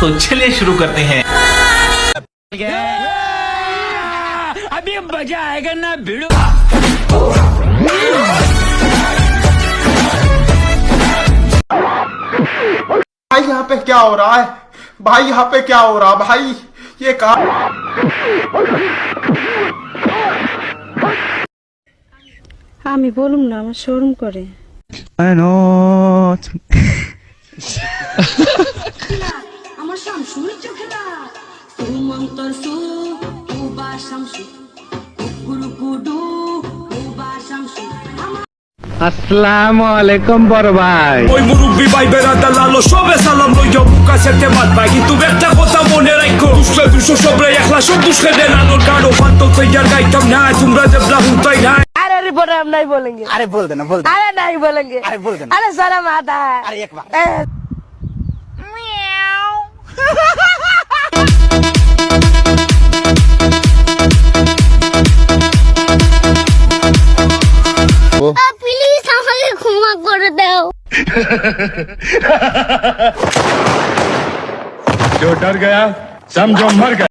तो चलिए शुरू करते हैं। अभी मजा आएगा ना भिड़ो। भाई यहाँ पे क्या हो रहा है? भाई यहाँ पे क्या हो रहा भाई? ये कहा আমি বলুম না, আমার শরম করে। আমার শামসুর চোখে না সুমন্তর সু উবা শামসু গুরু গুডু উবা শামসু আসসালামু আলাইকুম বড় ভাই। ওই মুরব্বি ভাই বেড়াতে লালো সবে সালাম লইয়া বুকা সেতে মাত ভাই, কিন্তু একটা কথা মনে রাখো, দুসরে দুশো সবরে একলা সব দুসরে দে লালোর কারো ফান্তো তৈয়ার গাইতাম না তোমরা যে ব্লাহুতাই না। अरे रिपोर्ट हम नहीं बोलेंगे। আরে বল দে না, বল দে। अरे नहीं बोलेंगे। अरे बोल देना। अरे शर्म आता है। আরে একবার প্লিজ আমাকে ক্ষমা করে দাও। जो डर गया समझो मर गया।